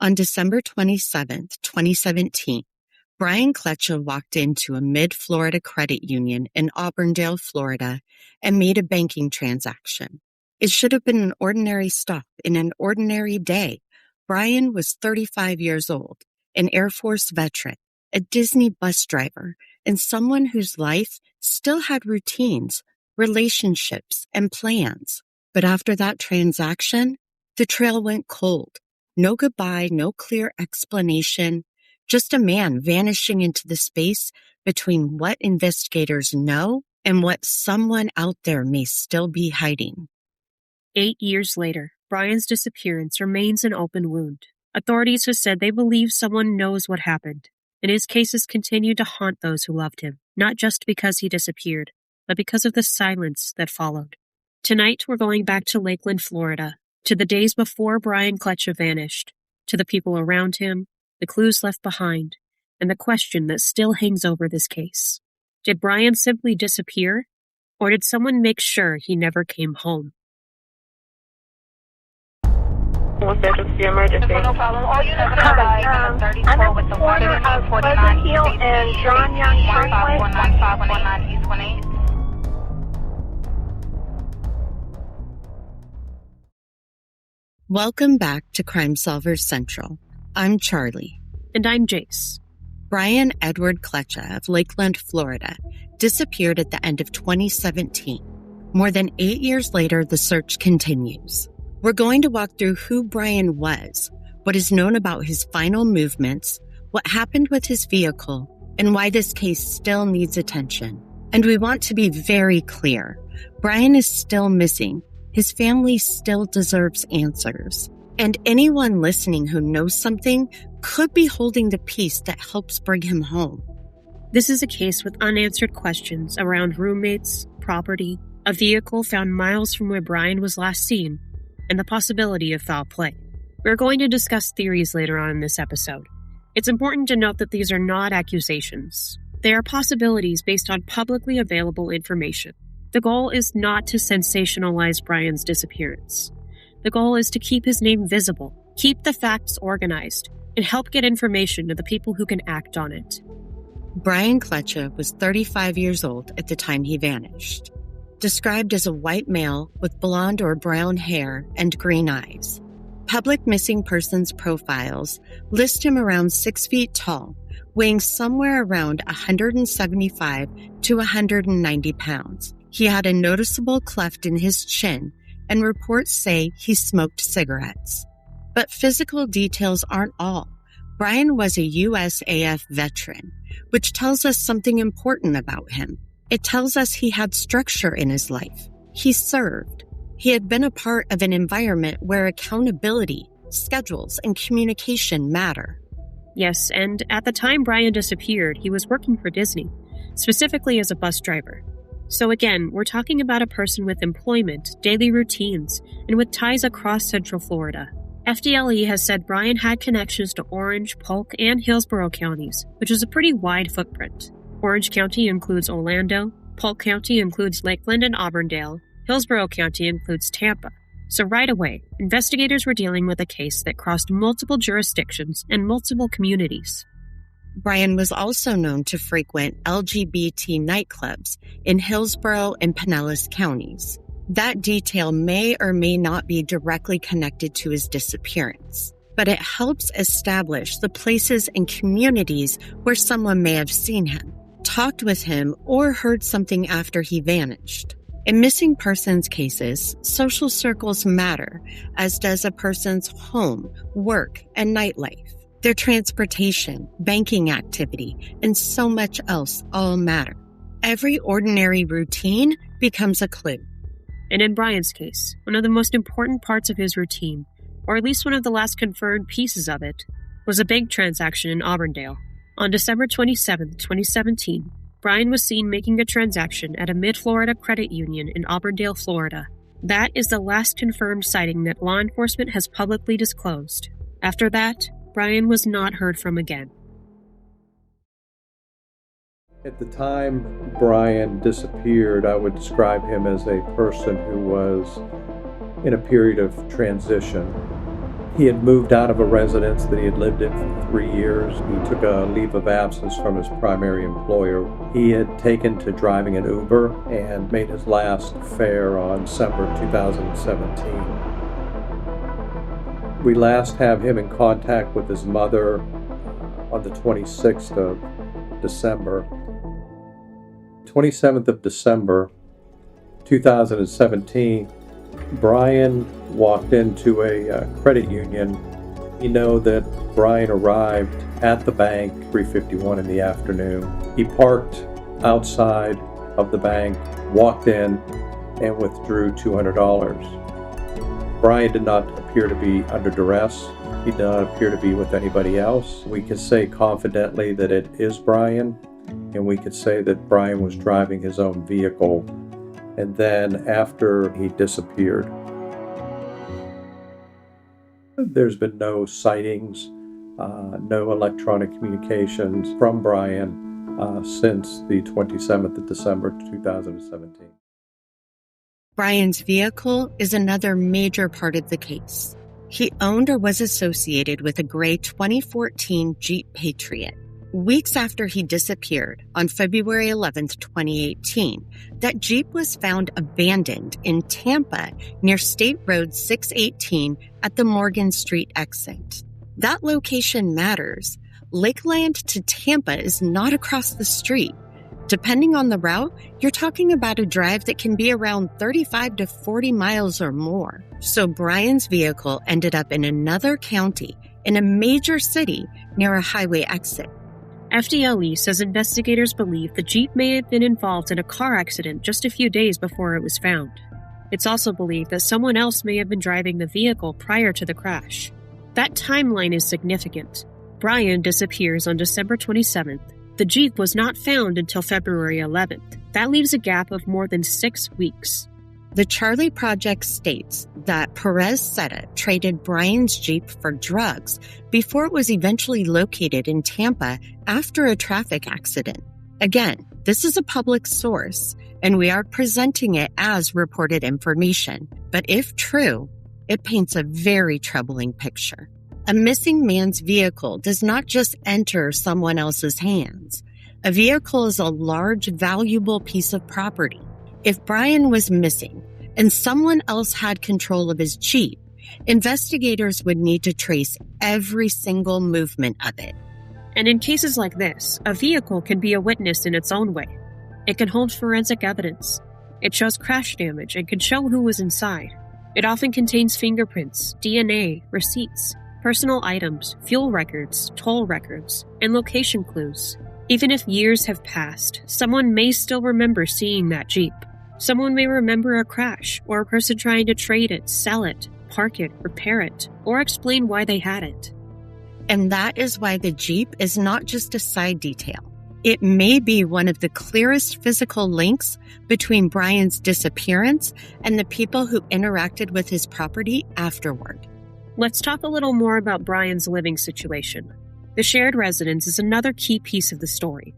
On December 27th, 2017, Brian Klecha walked into a MidFlorida Credit Union in Auburndale, Florida, and made a banking transaction. It should have been an ordinary stop in an ordinary day. Brian was 35 years old, an Air Force veteran, a Disney bus driver, and someone whose life still had routines, relationships, and plans. But after that transaction, the trail went cold. No goodbye, no clear explanation, just a man vanishing into the space between what investigators know and what someone out there may still be hiding. 8 years later, Brian's disappearance remains an open wound. Authorities have said they believe someone knows what happened, and his cases continue to haunt those who loved him, not just because he disappeared, but because of the silence that followed. Tonight, we're going back to Lakeland, Florida, to the days before Brian Klecha vanished, to the people around him, the clues left behind, and the question that still hangs over this case. Did Brian simply disappear, or did someone make sure he never came home? Was there just the emergency? No problem. All units are I'm at the corner of Pleasant Hill and John Young Freeway. 1519 East 18. Welcome back to Crime Solvers Central. I'm Charley. And I'm Jace. Brian Edward Klecha of Lakeland, Florida, disappeared at the end of 2017. More than 8 years later, the search continues. We're going to walk through who Brian was, what is known about his final movements, what happened with his vehicle, and why this case still needs attention. And we want to be very clear. Brian is still missing. His family still deserves answers. And anyone listening who knows something could be holding the piece that helps bring him home. This is a case with unanswered questions around roommates, property, a vehicle found miles from where Brian was last seen, and the possibility of foul play. We're going to discuss theories later on in this episode. It's important to note that these are not accusations. They are possibilities based on publicly available information. The goal is not to sensationalize Brian's disappearance. The goal is to keep his name visible, keep the facts organized, and help get information to the people who can act on it. Brian Klecha was 35 years old at the time he vanished. Described as a white male with blonde or brown hair and green eyes. Public missing persons profiles list him around 6 feet tall, weighing somewhere around 175 to 190 pounds. He had a noticeable cleft in his chin, and reports say he smoked cigarettes. But physical details aren't all. Brian was a USAF veteran, which tells us something important about him. It tells us he had structure in his life. He served. He had been a part of an environment where accountability, schedules, and communication matter. Yes, and at the time Brian disappeared, he was working for Disney, specifically as a bus driver. So again, we're talking about a person with employment, daily routines, and with ties across Central Florida. FDLE has said Brian had connections to Orange, Polk, and Hillsborough counties, which is a pretty wide footprint. Orange County includes Orlando, Polk County includes Lakeland and Auburndale, Hillsborough County includes Tampa. So right away, investigators were dealing with a case that crossed multiple jurisdictions and multiple communities. Brian was also known to frequent LGBT nightclubs in Hillsborough and Pinellas counties. That detail may or may not be directly connected to his disappearance, but it helps establish the places and communities where someone may have seen him, talked with him, or heard something after he vanished. In missing persons cases, social circles matter, as does a person's home, work, and nightlife. Their transportation, banking activity, and so much else all matter. Every ordinary routine becomes a clue. And in Brian's case, one of the most important parts of his routine, or at least one of the last confirmed pieces of it, was a big transaction in Auburndale. On December 27, 2017, Brian was seen making a transaction at a MidFlorida Credit Union in Auburndale, Florida. That is the last confirmed sighting that law enforcement has publicly disclosed. After that, Brian was not heard from again. At the time Brian disappeared, I would describe him as a person who was in a period of transition. He had moved out of a residence that he had lived in for 3 years. He took a leave of absence from his primary employer. He had taken to driving an Uber and made his last fare on December 2017. We last have him in contact with his mother on the 26th of December. 27th of December 2017, Brian walked into a credit union. You know that Brian arrived at the bank 3:51 in the afternoon. He parked outside of the bank, walked in, and withdrew $200. Brian did not appear to be under duress. He did not appear to be with anybody else. We could say confidently that it is Brian, and we could say that Brian was driving his own vehicle, and then after he disappeared. There's been no sightings, no electronic communications from Brian since the 27th of December 2017. Brian's vehicle is another major part of the case. He owned or was associated with a gray 2014 Jeep Patriot. Weeks after he disappeared, on February 11th, 2018, that Jeep was found abandoned in Tampa near State Road 618 at the Morgan Street exit. That location matters. Lakeland to Tampa is not across the street. Depending on the route, you're talking about a drive that can be around 35 to 40 miles or more. So Brian's vehicle ended up in another county, in a major city near a highway exit. FDLE says investigators believe the Jeep may have been involved in a car accident just a few days before it was found. It's also believed that someone else may have been driving the vehicle prior to the crash. That timeline is significant. Brian disappears on December 27th. The Jeep was not found until February 11th. That leaves a gap of more than 6 weeks. The Charley Project states that Perez Seda traded Brian's Jeep for drugs before it was eventually located in Tampa after a traffic accident. Again, this is a public source, and we are presenting it as reported information. But if true, it paints a very troubling picture. A missing man's vehicle does not just enter someone else's hands. A vehicle is a large, valuable piece of property. If Brian was missing and someone else had control of his Jeep, investigators would need to trace every single movement of it. And in cases like this, a vehicle can be a witness in its own way. It can hold forensic evidence. It shows crash damage and can show who was inside. It often contains fingerprints, DNA, receipts, personal items, fuel records, toll records, and location clues. Even if years have passed, someone may still remember seeing that Jeep. Someone may remember a crash or a person trying to trade it, sell it, park it, repair it, or explain why they had it. And that is why the Jeep is not just a side detail. It may be one of the clearest physical links between Brian's disappearance and the people who interacted with his property afterward. Let's talk a little more about Brian's living situation. The shared residence is another key piece of the story.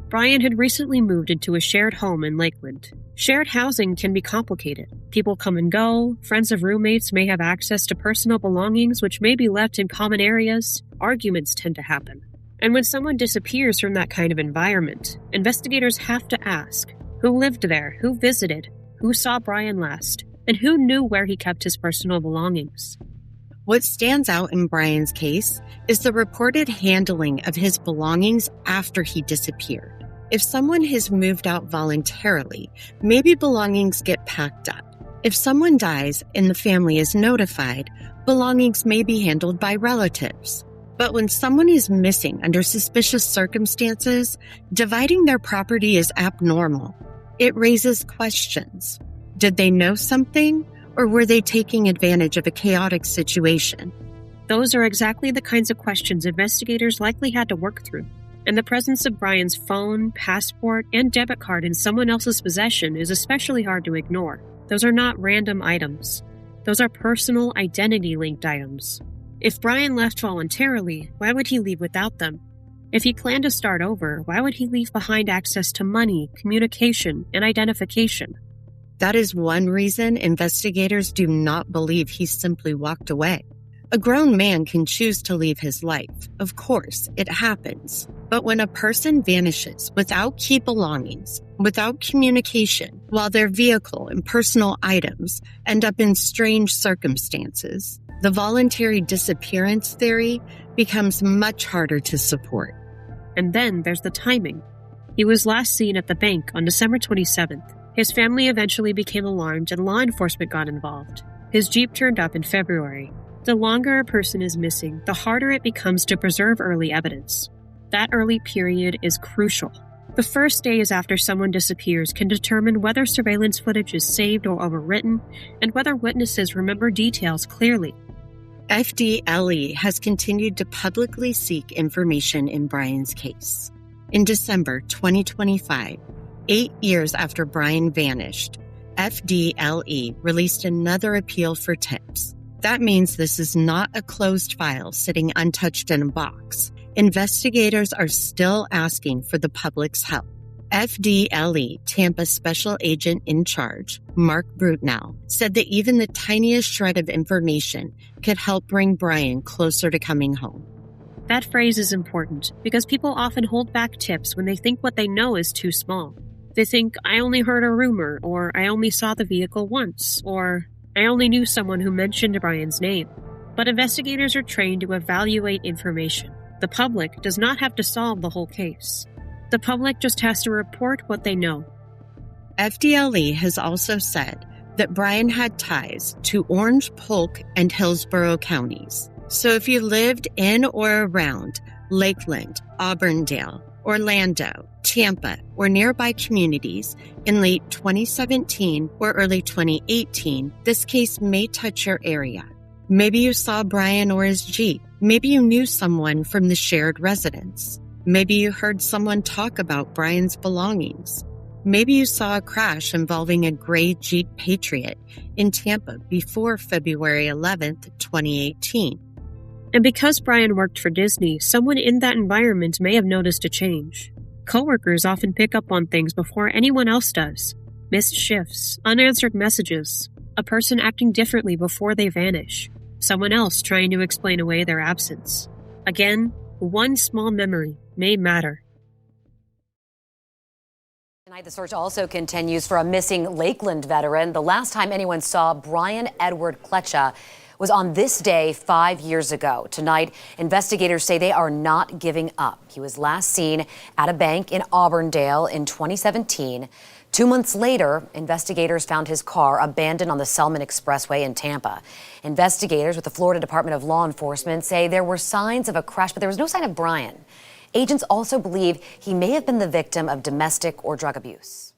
Brian had recently moved into a shared home in Lakeland. Shared housing can be complicated. People come and go, friends of roommates may have access to personal belongings which may be left in common areas, arguments tend to happen. And when someone disappears from that kind of environment, investigators have to ask, who lived there, who visited, who saw Brian last, and who knew where he kept his personal belongings? What stands out in Brian's case is the reported handling of his belongings after he disappeared. If someone has moved out voluntarily, maybe belongings get packed up. If someone dies and the family is notified, belongings may be handled by relatives. But when someone is missing under suspicious circumstances, dividing their property is abnormal. It raises questions. Did they know something, or were they taking advantage of a chaotic situation? Those are exactly the kinds of questions investigators likely had to work through. And the presence of Brian's phone, passport, and debit card in someone else's possession is especially hard to ignore. Those are not random items. Those are personal identity-linked items. If Brian left voluntarily, why would he leave without them? If he planned to start over, why would he leave behind access to money, communication, and identification? That is one reason investigators do not believe he simply walked away. A grown man can choose to leave his life. Of course, it happens. But when a person vanishes without key belongings, without communication, while their vehicle and personal items end up in strange circumstances, the voluntary disappearance theory becomes much harder to support. And then there's the timing. He was last seen at the bank on December 27th. His family eventually became alarmed and law enforcement got involved. His Jeep turned up in February. The longer a person is missing, the harder it becomes to preserve early evidence. That early period is crucial. The first days after someone disappears can determine whether surveillance footage is saved or overwritten, and whether witnesses remember details clearly. FDLE has continued to publicly seek information in Brian's case. In December 2025, 8 years after Brian vanished, FDLE released another appeal for tips. That means this is not a closed file sitting untouched in a box. Investigators are still asking for the public's help. FDLE Tampa Special Agent in Charge, Mark Brutnell, said that even the tiniest shred of information could help bring Brian closer to coming home. That phrase is important because people often hold back tips when they think what they know is too small. They think, I only heard a rumor, or I only saw the vehicle once, or I only knew someone who mentioned Brian's name. But investigators are trained to evaluate information. The public does not have to solve the whole case. The public just has to report what they know. FDLE has also said that Brian had ties to Orange, Polk, and Hillsborough counties. So if you lived in or around Lakeland, Auburndale, Orlando, Tampa, or nearby communities in late 2017 or early 2018, this case may touch your area. Maybe you saw Brian or his Jeep. Maybe you knew someone from the shared residence. Maybe you heard someone talk about Brian's belongings. Maybe you saw a crash involving a gray Jeep Patriot in Tampa before February 11th, 2018. And because Brian worked for Disney, someone in that environment may have noticed a change. Coworkers often pick up on things before anyone else does. Missed shifts, unanswered messages, a person acting differently before they vanish, someone else trying to explain away their absence. Again, one small memory may matter. Tonight, the search also continues for a missing Lakeland veteran. The last time anyone saw Brian Edward Klecha was on this day 5 years ago. Tonight, investigators say they are not giving up. He was last seen at a bank in Auburndale in 2017. 2 months later, investigators found his car abandoned on the Selman Expressway in Tampa. Investigators with the Florida Department of Law Enforcement say there were signs of a crash, but there was no sign of Brian. Agents also believe he may have been the victim of domestic or drug abuse.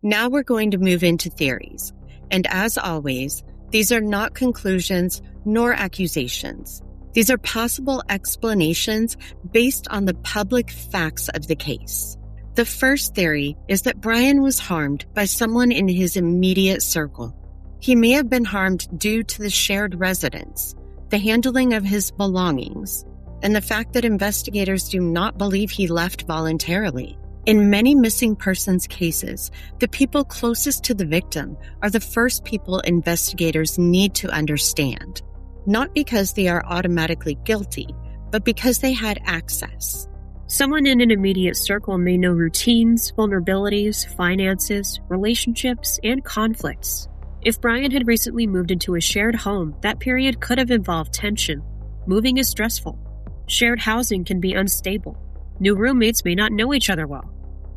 Now we're going to move into theories. And as always, these are not conclusions nor accusations. These are possible explanations based on the public facts of the case. The first theory is that Brian was harmed by someone in his immediate circle. He may have been harmed due to the shared residence, the handling of his belongings, and the fact that investigators do not believe he left voluntarily. In many missing persons cases, the people closest to the victim are the first people investigators need to understand, not because they are automatically guilty, but because they had access. Someone in an immediate circle may know routines, vulnerabilities, finances, relationships, and conflicts. If Brian had recently moved into a shared home, that period could have involved tension. Moving is stressful. Shared housing can be unstable. New roommates may not know each other well.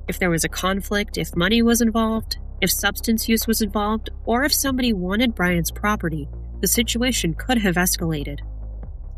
If there was a conflict, if money was involved, if substance use was involved, or if somebody wanted Brian's property, the situation could have escalated.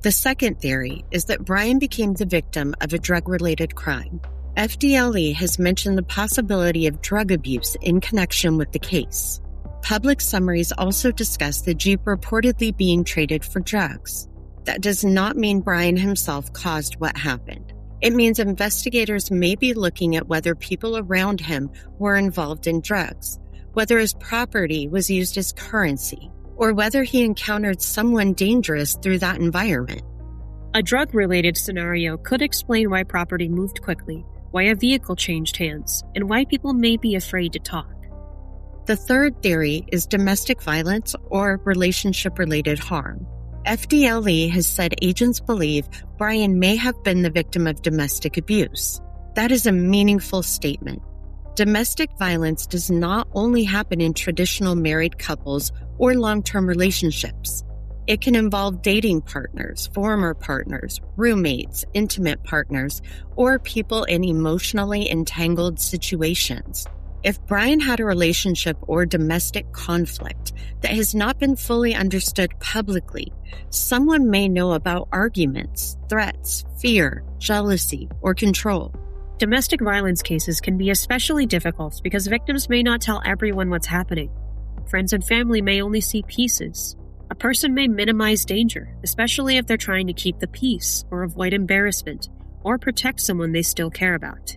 The second theory is that Brian became the victim of a drug-related crime. FDLE has mentioned the possibility of drug abuse in connection with the case. Public summaries also discuss the Jeep reportedly being traded for drugs. That does not mean Brian himself caused what happened. It means investigators may be looking at whether people around him were involved in drugs, whether his property was used as currency, or whether he encountered someone dangerous through that environment. A drug-related scenario could explain why property moved quickly, why a vehicle changed hands, and why people may be afraid to talk. The third theory is domestic violence or relationship-related harm. FDLE has said agents believe Brian may have been the victim of domestic abuse. That is a meaningful statement. Domestic violence does not only happen in traditional married couples or long-term relationships. It can involve dating partners, former partners, roommates, intimate partners, or people in emotionally entangled situations. If Brian had a relationship or domestic conflict that has not been fully understood publicly, someone may know about arguments, threats, fear, jealousy, or control. Domestic violence cases can be especially difficult because victims may not tell everyone what's happening. Friends and family may only see pieces. A person may minimize danger, especially if they're trying to keep the peace or avoid embarrassment or protect someone they still care about.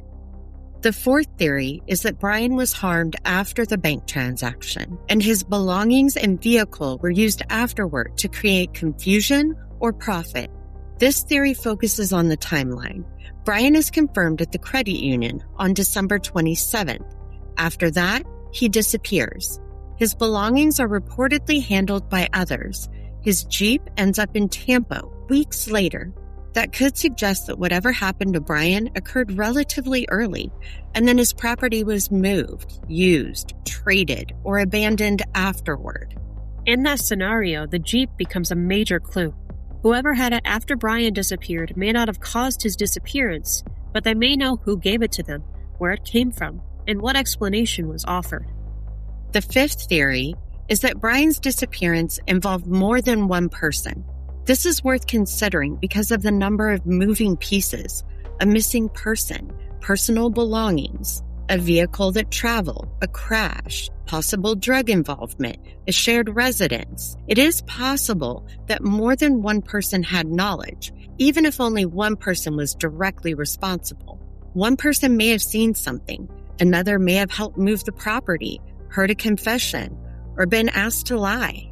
The fourth theory is that Brian was harmed after the bank transaction, and his belongings and vehicle were used afterward to create confusion or profit. This theory focuses on the timeline. Brian is confirmed at the credit union on December 27th. After that, he disappears. His belongings are reportedly handled by others. His Jeep ends up in Tampa weeks later. That could suggest that whatever happened to Brian occurred relatively early, and then his property was moved, used, traded, or abandoned afterward. In that scenario, the Jeep becomes a major clue. Whoever had it after Brian disappeared may not have caused his disappearance, but they may know who gave it to them, where it came from, and what explanation was offered. The fifth theory is that Brian's disappearance involved more than one person. This is worth considering because of the number of moving pieces, a missing person, personal belongings, a vehicle that traveled, a crash, possible drug involvement, a shared residence. It is possible that more than one person had knowledge, even if only one person was directly responsible. One person may have seen something, another may have helped move the property, heard a confession, or been asked to lie.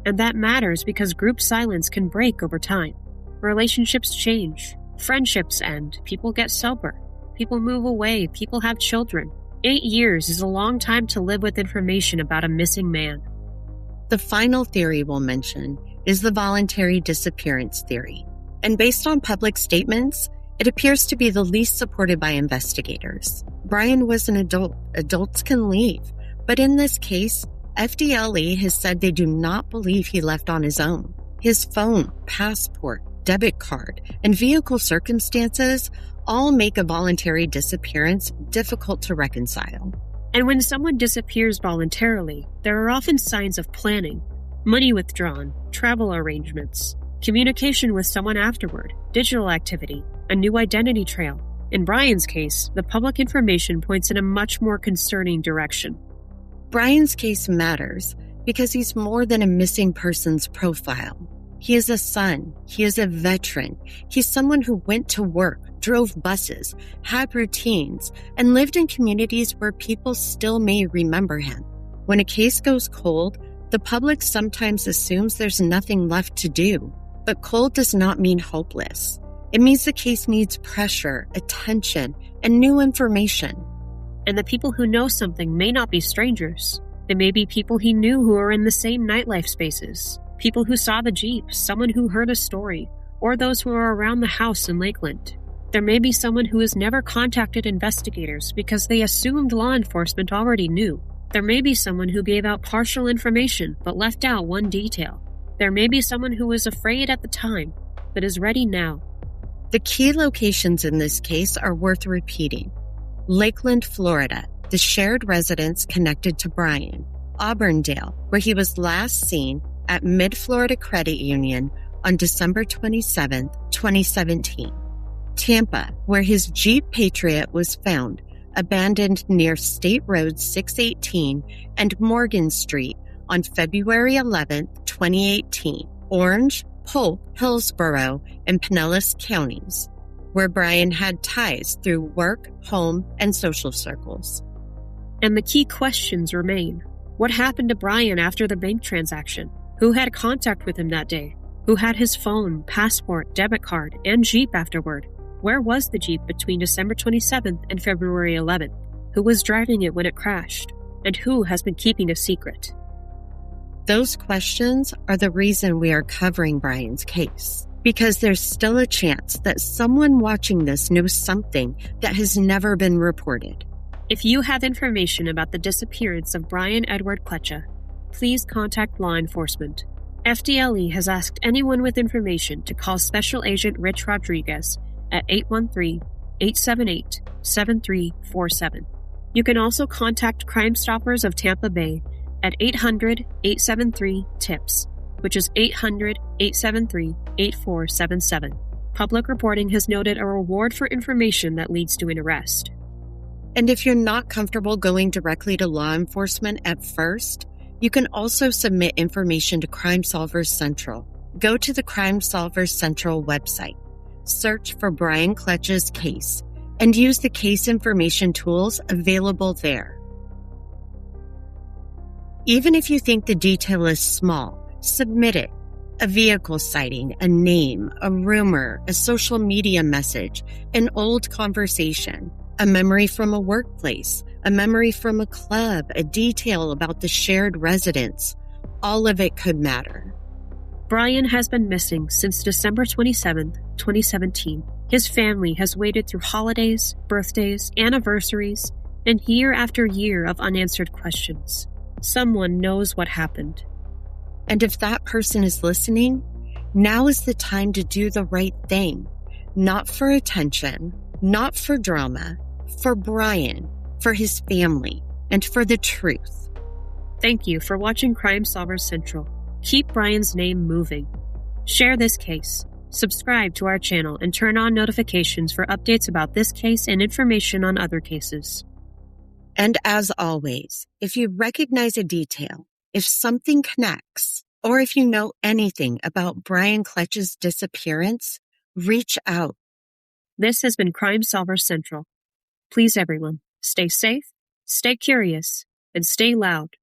And that matters because group silence can break over time. Relationships change, friendships end, people get sober, people move away, people have children. 8 years is a long time to live with information about a missing man. The final theory we'll mention is the voluntary disappearance theory. And based on public statements, it appears to be the least supported by investigators. Brian was an adult. Adults can leave. But in this case, FDLE has said they do not believe he left on his own. His phone, passport, debit card, and vehicle circumstances all make a voluntary disappearance difficult to reconcile. And when someone disappears voluntarily, there are often signs of planning, money withdrawn, travel arrangements, communication with someone afterward, digital activity, a new identity trail. In Brian's case, the public information points in a much more concerning direction. Brian's case matters because he's more than a missing person's profile. He is a son. He is a veteran. He's someone who went to work, drove buses, had routines, and lived in communities where people still may remember him. When a case goes cold, the public sometimes assumes there's nothing left to do. But cold does not mean hopeless. It means the case needs pressure, attention, and new information. And the people who know something may not be strangers. They may be people he knew who are in the same nightlife spaces, people who saw the Jeep, someone who heard a story, or those who are around the house in Lakeland. There may be someone who has never contacted investigators because they assumed law enforcement already knew. There may be someone who gave out partial information but left out one detail. There may be someone who was afraid at the time but is ready now. The key locations in this case are worth repeating. Lakeland, Florida, the shared residence connected to Brian. Auburndale, where he was last seen at MidFlorida Credit Union on December 27, 2017. Tampa, where his Jeep Patriot was found, abandoned near State Road 618 and Morgan Street on February 11, 2018. Orange, Polk, Hillsborough, and Pinellas counties, where Brian had ties through work, home, and social circles. And the key questions remain. What happened to Brian after the bank transaction? Who had contact with him that day? Who had his phone, passport, debit card, and Jeep afterward? Where was the Jeep between December 27th and February 11th? Who was driving it when it crashed? And who has been keeping a secret? Those questions are the reason we are covering Brian's case, because there's still a chance that someone watching this knows something that has never been reported. If you have information about the disappearance of Brian Edward Klecha, please contact law enforcement. FDLE has asked anyone with information to call Special Agent Rich Rodriguez at 813-878-7347. You can also contact Crime Stoppers of Tampa Bay at 800-873-TIPS, which is 800-873-8477. Public reporting has noted a reward for information that leads to an arrest. And if you're not comfortable going directly to law enforcement at first, you can also submit information to Crime Solvers Central. Go to the Crime Solvers Central website, search for Brian Klecha's case, and use the case information tools available there. Even if you think the detail is small, submit it. A vehicle sighting, a name, a rumor, a social media message, an old conversation, a memory from a workplace, a memory from a club, a detail about the shared residence. All of it could matter. Brian has been missing since December 27, 2017. His family has waited through holidays, birthdays, anniversaries, and year after year of unanswered questions. Someone knows what happened. And if that person is listening, now is the time to do the right thing. Not for attention, not for drama, for Brian, for his family, and for the truth. Thank you for watching Crime Solvers Central. Keep Brian's name moving. Share this case, subscribe to our channel, and turn on notifications for updates about this case and information on other cases. And as always, if you recognize a detail, if something connects, or if you know anything about Brian Klecha's disappearance, reach out. This has been Crime Solvers Central. Please, everyone, stay safe, stay curious, and stay loud.